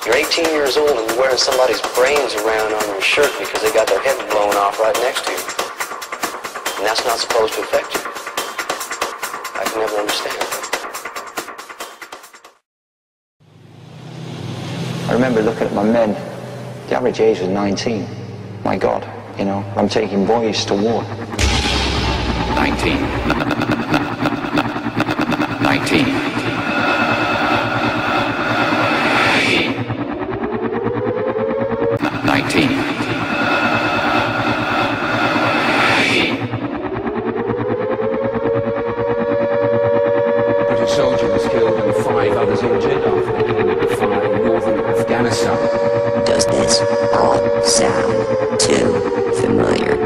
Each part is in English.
You're 18 years old and you're wearing somebody's brains around on your shirt because they got their head blown off right next to you. And that's not supposed to affect you. I can never understand that. I remember looking at my men. The average age was 19. My God, you know, I'm taking boys to war. 19. 19. 19. A British soldier was killed and 5 others injured after the enemy fired northern Afghanistan. Does this all sound too familiar?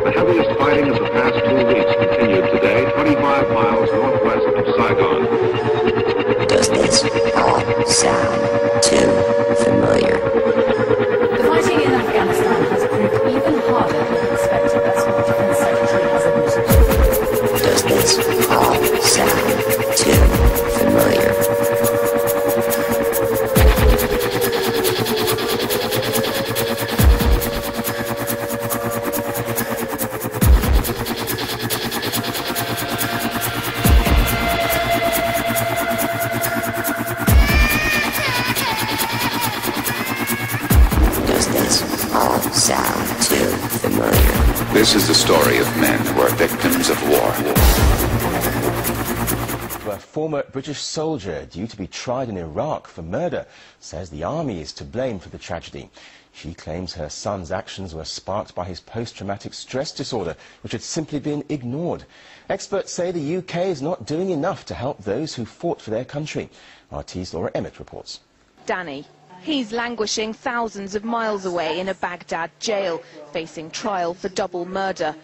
The heaviest fighting of the past 2 weeks continued today, 25 miles northwest of Saigon. Does this all sound too familiar? The fighting in Afghanistan has proved even harder than expected, that's what the Defence Secretary has admitted. Does this all sound too familiar? Sound too familiar. This is the story of men who are victims of war. A former British soldier due to be tried in Iraq for murder says the army is to blame for the tragedy. She claims her son's actions were sparked by his post-traumatic stress disorder, which had simply been ignored. Experts say the UK is not doing enough to help those who fought for their country. RT's Laura Emmett reports. Danny. He's languishing thousands of miles away in a Baghdad jail, facing trial for double murder.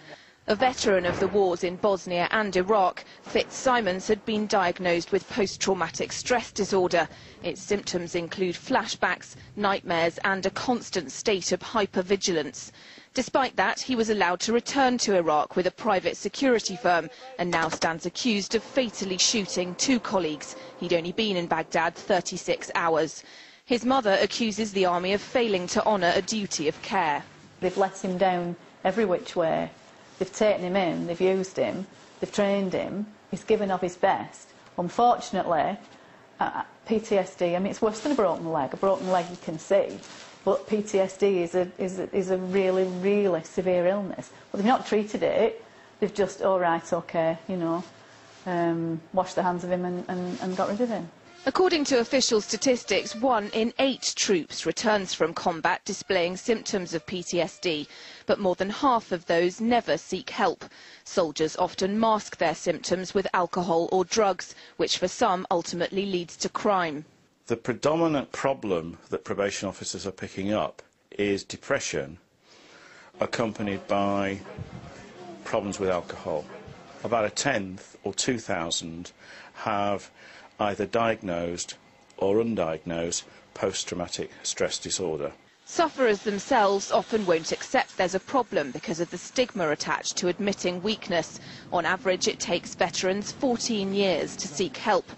A veteran of the wars in Bosnia and Iraq, Fitzsimmons had been diagnosed with post-traumatic stress disorder. Its symptoms include flashbacks, nightmares and a constant state of hypervigilance. Despite that, he was allowed to return to Iraq with a private security firm and now stands accused of fatally shooting 2 colleagues. He'd only been in Baghdad 36 hours. His mother accuses the army of failing to honour a duty of care. They've let him down every which way. They've taken him in, they've used him, they've trained him, he's given of his best. Unfortunately, PTSD, I mean, it's worse than a broken leg. A broken leg you can see, but PTSD is a really, really severe illness. But they've not treated it, they've just, all right, okay, you know, washed the hands of him and got rid of him. According to official statistics, 1 in 8 troops returns from combat displaying symptoms of PTSD, but more than half of those never seek help. Soldiers often mask their symptoms with alcohol or drugs, which for some ultimately leads to crime. The predominant problem that probation officers are picking up is depression, accompanied by problems with alcohol. About 1/10 or 2,000 have either diagnosed or undiagnosed post-traumatic stress disorder. Sufferers themselves often won't accept there's a problem because of the stigma attached to admitting weakness. On average, it takes veterans 14 years to seek help.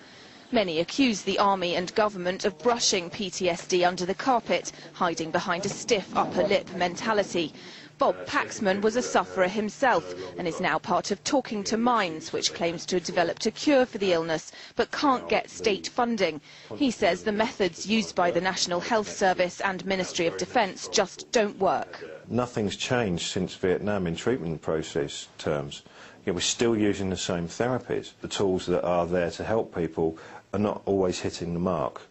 Many accuse the army and government of brushing PTSD under the carpet, hiding behind a stiff upper lip mentality. Bob Paxman was a sufferer himself and is now part of Talking to Minds, which claims to have developed a cure for the illness but can't get state funding. He says the methods used by the National Health Service and Ministry of Defence just don't work. Nothing's changed since Vietnam in treatment process terms. We're still using the same therapies. The tools that are there to help people are not always hitting the mark.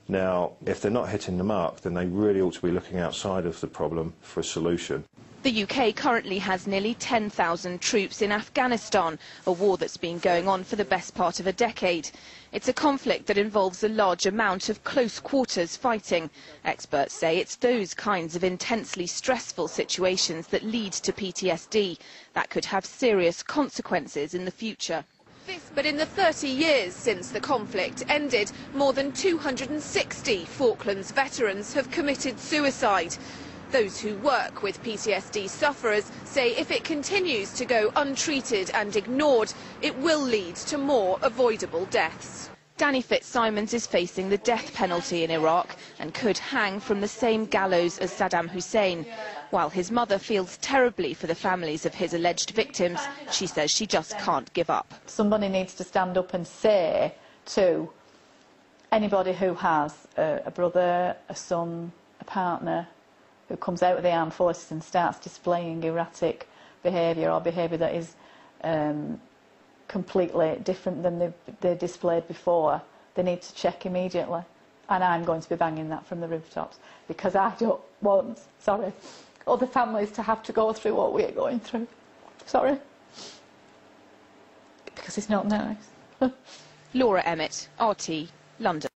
Now, if they're not hitting the mark, then they really ought to be looking outside of the problem for a solution. The UK currently has nearly 10,000 troops in Afghanistan, a war that's been going on for the best part of a decade. It's a conflict that involves a large amount of close quarters fighting. Experts say it's those kinds of intensely stressful situations that lead to PTSD that could have serious consequences in the future. But in the 30 years since the conflict ended, more than 260 Falklands veterans have committed suicide. Those who work with PTSD sufferers say if it continues to go untreated and ignored, it will lead to more avoidable deaths. Danny Fitzsimmons is facing the death penalty in Iraq and could hang from the same gallows as Saddam Hussein. While his mother feels terribly for the families of his alleged victims, she says she just can't give up. Somebody needs to stand up and say to anybody who has a brother, a son, a partner who comes out of the armed forces and starts displaying erratic behaviour or behaviour that is completely different than they displayed before, they need to check immediately. And I'm going to be banging that from the rooftops, because I don't want, other families to have to go through what we're going through. Sorry. Because it's not nice. Laura Emmett, RT, London.